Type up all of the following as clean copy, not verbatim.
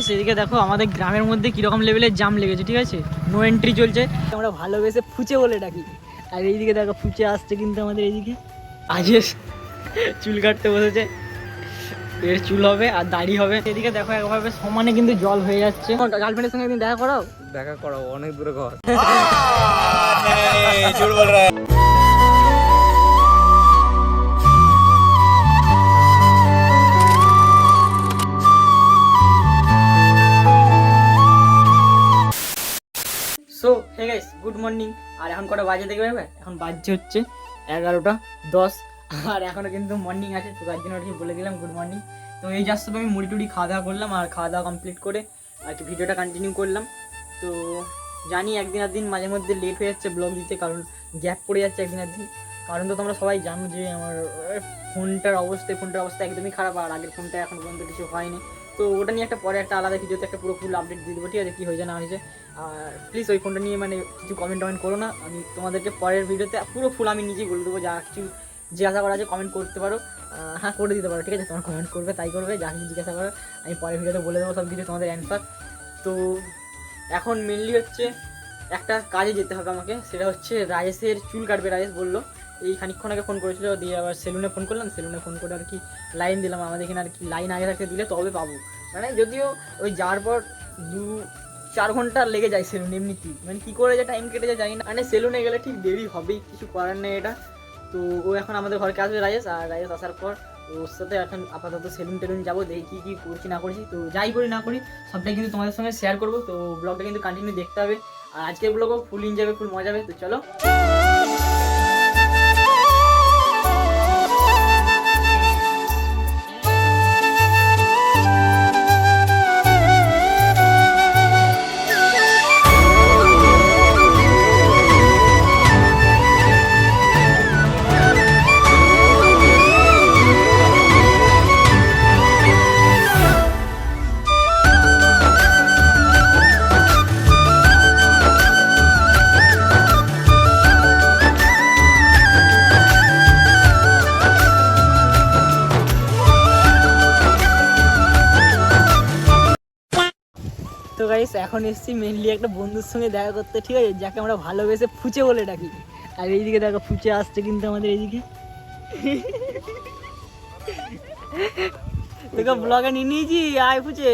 Guys এদিকে দেখো আমাদের গ্রামের মধ্যে কিরকম লেভেলের জাম লেগেছে, ঠিক আছে, নো এন্ট্রি চলছে, আমরা ভালোবেসে ফুচে বলে ডাকি। আর এইদিকে দেখো ফুচে আসছে কিন্তু আমাদের এইদিকে আজকে চুল কাটতে বসেছে, এর চুল হবে আর দাড়ি হবে। এদিকে দেখো একভাবে সমানে কিন্তু জল হয়ে যাচ্ছে। গার্লফ্রেন্ডের সঙ্গে একদিন দেখা করাও অনেক দূরে ঘর। So hey guys good morning. আর এখন কটা বাজে দেখবে, এখন বাজছে হচ্ছে 11:10 আর এখনো কিন্তু মর্নিং আছে, তো তার জন্য আর কি বলে দিলাম গুড মর্নিং। তো এই জাস্ট আমি মুড়ি টুড়ি খাওয়া দাওয়া করলাম আর খাওয়া দাওয়া কমপ্লিট করে আর কি ভিডিওটা কন্টিনিউ করলাম। তো জানি একদিন মাঝে মধ্যে লেট হয়ে যাচ্ছে ব্লগ দিতে, কারণ গ্যাপ পড়ে যাচ্ছে একদিন। কারণ তো তোমরা সবাই জানো যে আমার ফোনটার অবস্থা একদমই খারাপ, আর আগের ফোনটা এখন পর্যন্ত কিছু হয়নি। তো ওটা নিয়ে পরে একটা আলাদা ভিডিওতে একটা পুরো ফুল আপডেট দিয়ে দেবো, ঠিক আছে, কী হয়েছে না হয়েছে। আর প্লিজ ওই ফোনটা নিয়ে কিছু কমেন্ট করো না, আমি তোমাদেরকে পরের ভিডিওতে পুরো ফুল আমি নিজেই বলে দেবো। যা কিছু জিজ্ঞাসা করা আছে কমেন্ট করতে পারো, হ্যাঁ করে দিতে পারো, ঠিক আছে, তোমার কমেন্ট করবে তাই করবে, যা কিছু জিজ্ঞাসা করো আমি পরের ভিডিওতে বলে দেবো সব কিছু তোমাদের অ্যান্সার। তো এখন মেনলি হচ্ছে একটা কাজে যেতে হবে আমাকে, সেটা হচ্ছে রাজেশের চুল কাটবে। রাজেশ বললো এই খানিকক্ষণ আগে ফোন করেছিল, দিয়ে আবার সেলুনে ফোন করলাম, সেলুনে ফোন করে আর কি লাইন দিলাম। আমাদের এখানে আর কি লাইন আগে থাকতে দিলে তবে পাবো, মানে যদিও ওই যাওয়ার পর 2-4 ঘন্টা লেগে যায় সেলুন এমনিতেই, মানে কী করে যে টাইম কেটে যায় জানি না, মানে সেলুনে গেলে ঠিক দেরি হবেই, কিছু করার নেই এটা। তো ও এখন আমাদের ঘরকে আসবে রাজেশ, আর রাজেশ আসার পর ওর সাথে এখন আপাতত সেলুন টেলুন যাবো, দেখি কী করছি না করছি। তো যাই করি না করি সবটাই কিন্তু তোমাদের সঙ্গে শেয়ার করবো, তো ব্লগটা কিন্তু কন্টিনিউ দেখতে হবে। আর আজকের ব্লগও ফুল এনজয় ফুল মজা হবে, তো চলো। তো গাইস এখন এসেছি মেনলি একটা বন্ধুর সঙ্গে দেখা করতে, ঠিক আছে, যাকে আমরা ভালোবেসে ফুচে বলে ডাকি। আর এইদিকে দেখো ফুচে আসছে কিন্তু আমাদের এইদিকে, দেখো ব্লগে নিয়ে নিয়েছি। আয় ফুচে,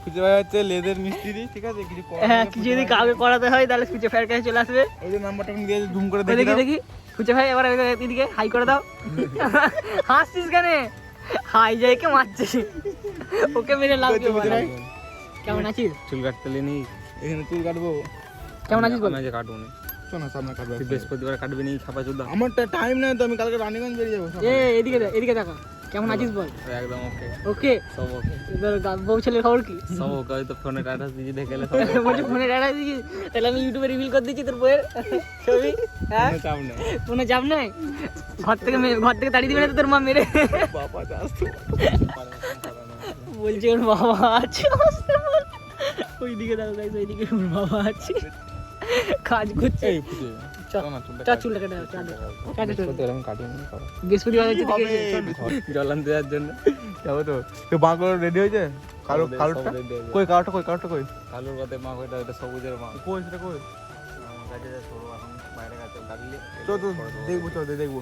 ফুচে ভাই হচ্ছে লেদের মিস্ত্রি, ঠিক আছে, কিছু হ্যাঁ কিছু যদি কাউকে করাতে হয় তাহলে ফুচে ভাইয়ের কাছে চলে আসবে। এই যে নাম্বারটা দিয়ে জুম করে দেখি ফুচে ভাই এবার এদিকে হাই করে দাও। হাসছিস কেন? হাই যাই কে মারছে, ওকে মেরে লাভ কি? কেমন আছিস? চুল কাটতে নি এখানে চুল কাটবো। কেমন আছিস বল? আমি যে কাটবো না, শোনা সামনে কাটবো, বৃহস্পতিবার কাটবে নি, খাপা চুদা। আমার টাইম নাই তো, আমি কালকে রানীগঞ্জ বেরিয়ে যাবো। এদিকে দেখা, কেমন আছিস বল? একদম ওকে ওকে, সব ওকে। এবার বউ ছেলের খবর কি? সব ওকে, হয়তো ফোনে অ্যাড্রেস দিয়ে দেখে এলে বলছি ফোনে অ্যাড্রেস দিয়েছি, তাহলে আমি ইউটিউবে রিভিল করে দিচ্ছি তোর বইয়ের ছবি। হ্যাঁ চাপ নেই, কোনো চাপ নাই, ঘর থেকে তাড়িয়ে দিবে না তো তোর মা মেরে। বাবা আসতো বলছি ওর বাবা আছে, ওইদিকে দেখো গাইস, ওইদিকে ওর বাবা আছে কাজ করছে। চুলটা কেটে বৃহস্পতিবার জল আনতে যাওয়ার জন্য যাবো তো। বাঁকুড়া রেডি হয়েছে? কালোরটা কই? কালোর কথা মা কইটা, ওটা সবুজের মা কই, সেটা কই? আমার কাছে যা ছোট এখন বাইরে কাছে ডাকলে তো দেখবো, দেখবো।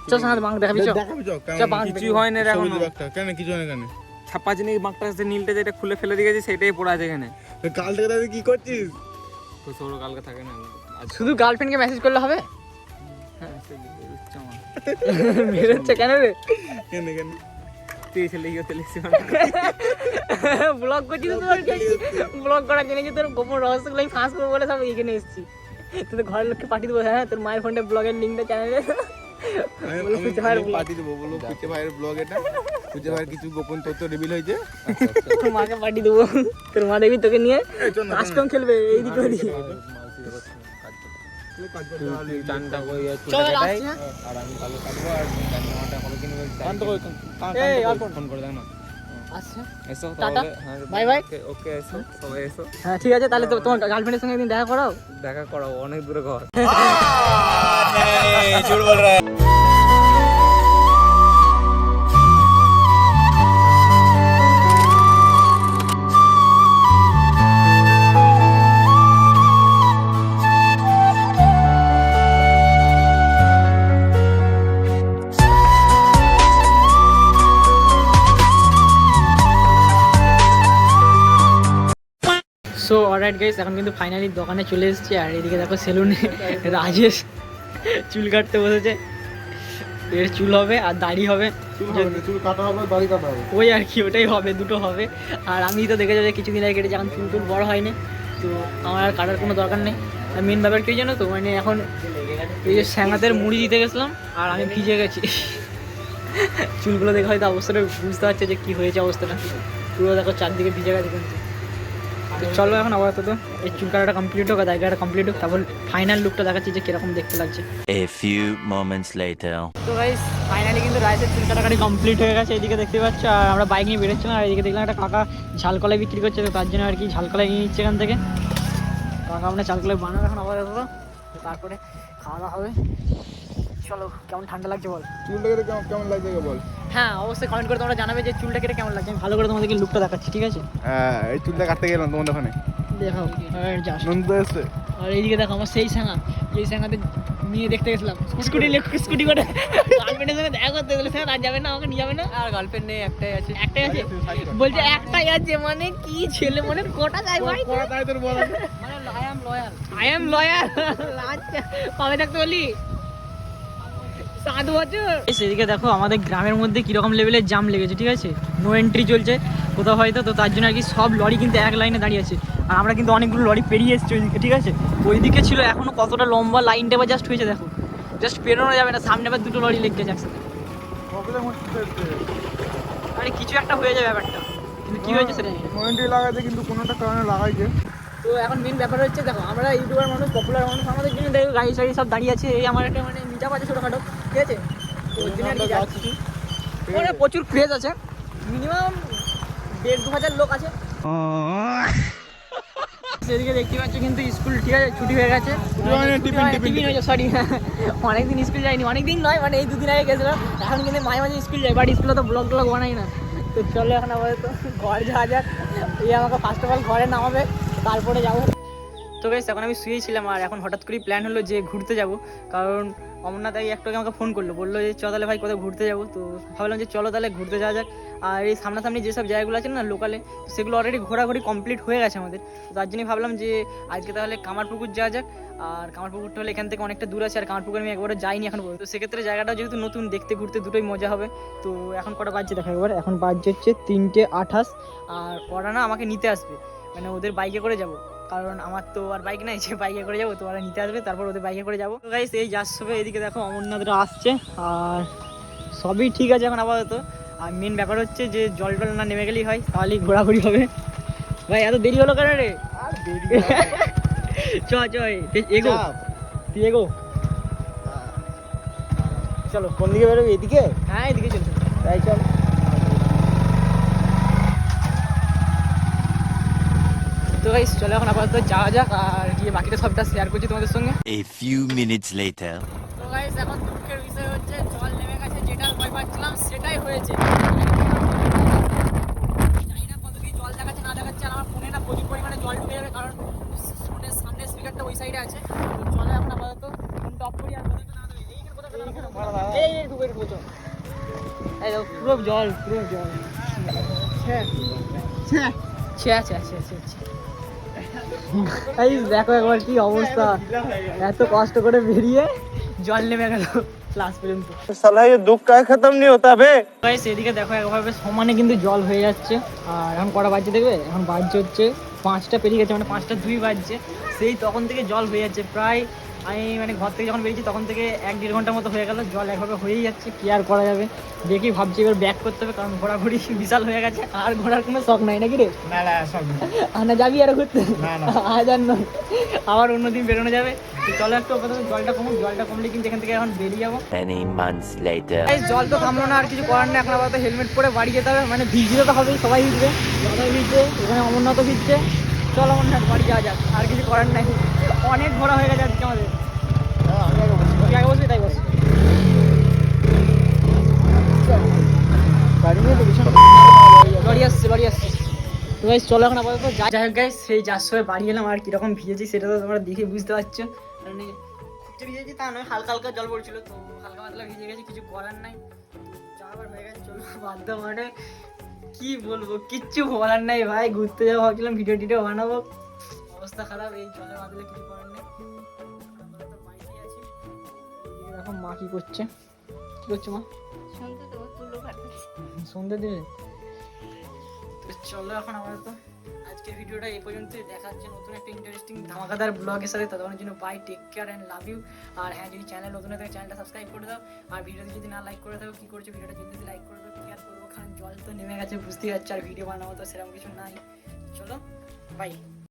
চল সাথে বাঁক দেখাবি, কিছু হয় না এখন, কেন কিছু হয় না কেন? ছাপ্পা চিনি বাঁকটা আছে নীলটা, যেটা খুলে ফেলে দিয়ে গেছে সেটাই পড়ে আছে এখানে। কাল থেকে তুই কি করছিস? তো ছোট কালকে থাকে না, শুধু গার্লফ্রেন্ডকে মেসেজ করলে হবে? বেরোচ্ছে কেন রে? কেন তুই ছেলে ব্লগ করছিস, ব্লগ করার জন্য যে তোর গোপন রহস্যগুলো ফাঁস করবো বলে সব এখানে এসেছি। তোদের ঘরের লোককে পাঠিয়ে দেবো, হ্যাঁ তোর মায়ের ফোনটা ব্লগের লিঙ্কটা চ্যানেলে পাঠিয়ে দেবো, বলো ফুচে ভাইয়ের ব্লগ এটা, ফুচে ভাইয়ের কিছু গোপন তথ্য রিভিল হয়েছে, তোর মাকে পাঠিয়ে দেবো। তোর মা দেখবি তোকে নিয়ে কাস্টম খেলবে এইদিকে ওদিকে। হ্যাঁ ঠিক আছে, তাহলে তোমার গার্লফ্রেন্ডের সঙ্গে একদিন দেখা করাও অনেক দূরে ঘর। সো অলরাইট গাইস, এখন কিন্তু ফাইনালি দোকানে চলে এসেছি। আর এদিকে দেখো সেলুনে রাজেশ চুল কাটতে বসেছে। এর চুল হবে আর দাড়ি হবে, চুল কাটা হবে, দাড়ি কাটা হবে, ওই আর কি, ওটাই হবে, দুটো হবে। আর আমি তো দেখে যাবে কিছুদিন আগে কেটেছি, এখন চুল টুল বড় হয়নি, তো আমার আর কাটার কোনো দরকার নেই। আর মেন ব্যাপার কি জানো তো, মানে এখন এই যে স্যাঙাতের মুড়ি দিতে গেছিলাম আর আমি ভিজে গেছি। চুলগুলো দেখে হয়তো অবস্থাটা বুঝতে পারছে যে কী হয়েছে অবস্থাটা, পুরো দেখো চারদিকে ভিজে গেছে কিন্তু। তো চলো এখন আপাতত এই চুল কাটাটা কমপ্লিট হোক আর দাড়ি কাটা কমপ্লিট হোক, তারপর ফাইনাল লুকটা দেখাচ্ছি যে কীরকম দেখতে লাগছে। A few moments later. তো গাইস ফাইনালি কিন্তু রাইসের চুল কাটাকাটি কমপ্লিট হয়ে গেছে, এইদিকে দেখতে পাচ্ছ। আর আমরা বাইক নিয়ে বেরোচ্ছিলাম, আর এইদিকে দেখলাম একটা কাকা ঝালকলাই বিক্রি করছে, তো তার জন্য আর কি ঝালকলাই নিয়ে নিচ্ছে এখান থেকে। কাকা আমরা ঝালকলাই বানাবো এখন আপাতত, তারপরে খাওয়া দাওয়া হবে। চলো, কেমন ঠান্ডা লাগছে বল? চুলটাকে কেমন লাগছে বল? হ্যাঁ অবশ্যই কমেন্ট করে তোমরা জানাবে যে চুলটা কেটে কেমন লাগছে। আমি ভালো করে তোমাদেরকে লুকটা দেখাচ্ছি, ঠিক আছে? এই চুলটা কাটতে গেলাম তোমাদের ওখানে, দেখাও জাস্ট। নন্দু এসছে। আর এইদিকে দেখো আমার সেই স্যাঙা, এই স্যাঙাতে নিয়ে দেখতে গেছিলাম স্কুটি করে গার্লফ্রেন্ডের সঙ্গে দেখা করতে গেলে স্যার আজ যাবে না, আমাকে নিয়ে যাবে না। আর গার্লফ্রেন্ড নেই, একটাই আছে। একটাই আছে বলছে, একটাই আছে মানে কি ছেলে মনে কটা যায় ভাই? কটা তাই তোর বল, মানে আই এম লয়াল। আচ্ছা কবে থাকতে বলি? 7 বছর। সেদিকে দেখো আমাদের গ্রামের মধ্যে কিরকম লেভেলের জাম লেগেছে, ঠিক আছে? নো এন্ট্রি চলছে কোথাও হয়তো, তো তার জন্য আর কি সব লরি কিন্তু এক লাইনে দাঁড়িয়ে আছে। আর আমরা কিন্তু অনেকগুলো লরি পেরিয়ে এসেছি ওইদিকে, ঠিক আছে? ওইদিকে ছিল এখনো কতটা লম্বা লাইনটা বা জাস্ট হয়েছে দেখো, জাস্ট পেরোনো যাবে না, সামনে আবার দুটো লরি লেগে গেছে একসাথে। আরে কিছু একটা হয়ে যাবে ব্যাপারটা, কিন্তু কি হয়েছে সেটা জানি না। ওয়েন্টি লাগাইছে কিন্তু কোনোটা কারণে লাগাইছে। তো এখন মেন ব্যাপার হচ্ছে দেখো, আমরা ইউটিউবার মানুষ, পপুলার মানুষ, আমাদের জন্য দেখো গাড়ি সাড়ি সব দাঁড়িয়ে আছে। এই আমার একটা মানে মিটাপ আছে ছোটোখাটো, ঠিক আছে? তো ওই জন্য আর কি যাচ্ছি। ওখানে প্রচুর ক্রেজ আছে, মিনিমাম 1,500-2,000 লোক আছে। সেদিকে দেখতে পাচ্ছ কিন্তু স্কুল, ঠিক আছে, ছুটি হয়ে গেছে। টিফিন হয়েছে, সরি। অনেকদিন স্কুল যাইনি, অনেকদিন নয় মানে এই 2 দিন আগে গেছিলাম। এখন কিন্তু মাঝে মাঝে স্কুল যাই, বাট স্কুলে তো ব্লগ বানাই না। তো চলো এখন আপাতত ঘর যাওয়া যাক। এই আমাকে ফার্স্ট অফ অল ঘরে নামাবে, তারপরে যাবো। তো গাইস এখন আমি শুয়েছিলাম, আর এখন হঠাৎ করেই প্ল্যান হলো যে ঘুরতে যাব। কারণ অমরনাথ একটু আগে আমাকে ফোন করলো, বললো যে চ তাহলে ভাই কোথাও ঘুরতে যাবো। তো ভাবলাম যে চলো তাহলে ঘুরতে যাওয়া যাক। আর এই সামনাসামনি যেসব জায়গাগুলো আছে না লোকালে, সেগুলো অলরেডি ঘোরাঘুরি কমপ্লিট হয়ে গেছে আমাদের। তো তার জন্যই ভাবলাম যে আজকে তাহলে কামারপুকুর যাওয়া যাক। আর কামারপুকুরটা হলে এখান থেকে অনেকটা দূর আছে, আর কামারপুকুর আমি একবারও যাইনি এখন পর্যন্ত। তো সেক্ষেত্রে জায়গাটাও যেহেতু নতুন, দেখতে ঘুরতে দুটোই মজা হবে। তো এখন কটা বাজছে দেখো একবার, এখন বাজছে হচ্ছে 3:28। আর ওরা না আমাকে নিতে আসবে, মানে ওদের বাইকে করে যাব, কারণ আমার তো আর বাইক নাই যে বাইকে করে যাবো। তো ওরা নিতে আসবে, তারপর ওদের বাইকে করে যাবো। তো গাইস এই যাচ্ছে সবে, এদিকে দেখো অমরনাথরা আসছে, আর সবই ঠিক আছে এখন আপাতত। আর মেন ব্যাপার হচ্ছে যে জল টল না নেমে গেলেই হয়, তাহলেই ঘোরাঘুরি হবে। ভাই এত দেরি হলো কেন রে? চ এগো, তুই এগো। চলো, কোন দিকে বেরোবি? এদিকে? হ্যাঁ এদিকে চলছে, তাই চল। তো গাইস চলো এখন আপাতত যাওয়া যাক, আর গিয়ে বাকিটা সবটা শেয়ার করছি তোমাদের সঙ্গে। A few minutes later. তো গাইস এখন দুঃখের বিষয় হচ্ছে জল নেমে গেছে, যেটার ভয় পাচ্ছিলাম সেটাই হয়েছে। জানি না কত কি জল দেখাচ্ছে না দেখাচ্ছে, আর আমার ফোনে না প্রচুর পরিমাণে জল ঢুকে যাবে, কারণ ফোনের সামনে স্পিকারটা ওই সাইডে আছে। তো চলে এখন আপাতত ফোনটা অফ করি, আর কোথায় না দেবে এইখানে কোথায় এই ঢুকে চল। এই দেখো পুরো জল, পুরো জল। এই দেখো একবার কি অবস্থা, এত কষ্ট করে বেরিয়ে জল নেমে গেল ক্লাস পর্যন্ত। সালা ये दुख का खत्म नहीं होता बे। গাইস এদিকে দেখো একভাবে সমানে কিন্তু জল হয়ে যাচ্ছে। আর এখন কটা বাজছে দেখবে, এখন বাজছে হচ্ছে 5টা পেরিয়ে গেছে, মানে 5টা 2 বাজছে। সেই তখন থেকে জল হয়ে যাচ্ছে প্রায়, আমি মানে ঘর থেকে যখন বেরিয়েছি তখন থেকে 1-1.5 ঘন্টার মতো হয়ে গেল। জল একভাবে হয়েই যাচ্ছে, কি আর করা যাবে। দেখি ভাবছি এবার ব্যাক করতে হবে, কারণ ঘোরাঘুরি বিশাল হয়ে গেছে, আর ঘোরার কোনো শখ নাই নাকি রে? না সব না যাবি আর ঘুরতে? না। আজ আর নয়, আবার অন্যদিন বেরোনো যাবে। তো চলো একটু প্রথমে জলটা কমুক, জলটা কমলে কিন্তু এখান থেকে এখন বেরিয়ে যাবো। Many months later. এই জল তো থামলো না, আর কিছু করার নেই। এখন আপাতত হেলমেট পরে বাড়ি যেতে হবে, মানে ভিজতে তো হবেই, সবাই ভিজবে, সবাই ভিজছে, এখানে অমরনাথও ভিজছে। চলো অমরনাথ বাড়ি যাওয়া যাক, আর কিছু করার নাই। অনেক ঘোরা হয়ে গেছে আজকে আমাদের। তুই আগে বসবি, তাই বস। বাড়ি আসছে। তো গাইস চলো এখন আপাতত যাই হোক গাইস, সেই যার সময় বাড়ি এলাম, আর কিরকম ভিজেছি সেটা তো তোমরা দেখে বুঝতে পারছো। মানে খুব ভিজেছি তা নয়, হালকা হালকা জল পড়ছিল, তো হালকা পাতলা ভিজে গেছি, কিছু করার নাই। যাওয়ার হয়ে গেছে, চলো বাধ্য, মানে কি বলবো, কিচ্ছু বলার নাই ভাই। ঘুরতে যাবো ভাবছিলাম, ভিডিও বানাবো, অবস্থা খারাপ, এই জলে বাঁধলে কিছু করার নেই। আমরা তো বাড়িতেই আছি। এদিকে দেখো মা কি করছে, কি করছে মা? শুনতে তো তুলো কাটছে। সন্ধ্যে দিলে তো চলো এখন আমাদের তো আজকের ভিডিওটা এই পর্যন্তই। দেখা হচ্ছে নতুন একটা ইন্টারেস্টিং ধামাকাদার ব্লগের সাথে। ততক্ষণের জন্য bye, take care and love you. আর হ্যাঁ, যদি চ্যানেল নতুন থাকে চ্যানেলটা সাবস্ক্রাইব করে দাও। আর ভিডিওতে যদি না লাইক করে থাকো কী করছো, ভিডিওটা যদি লাইক করে দাও, কি আর করবো, কারণ জল তো নেমে গেছে বুঝতেই পারছো, আর ভিডিও বানাবো তো সেরকম কিছু নাই। চলো বাই।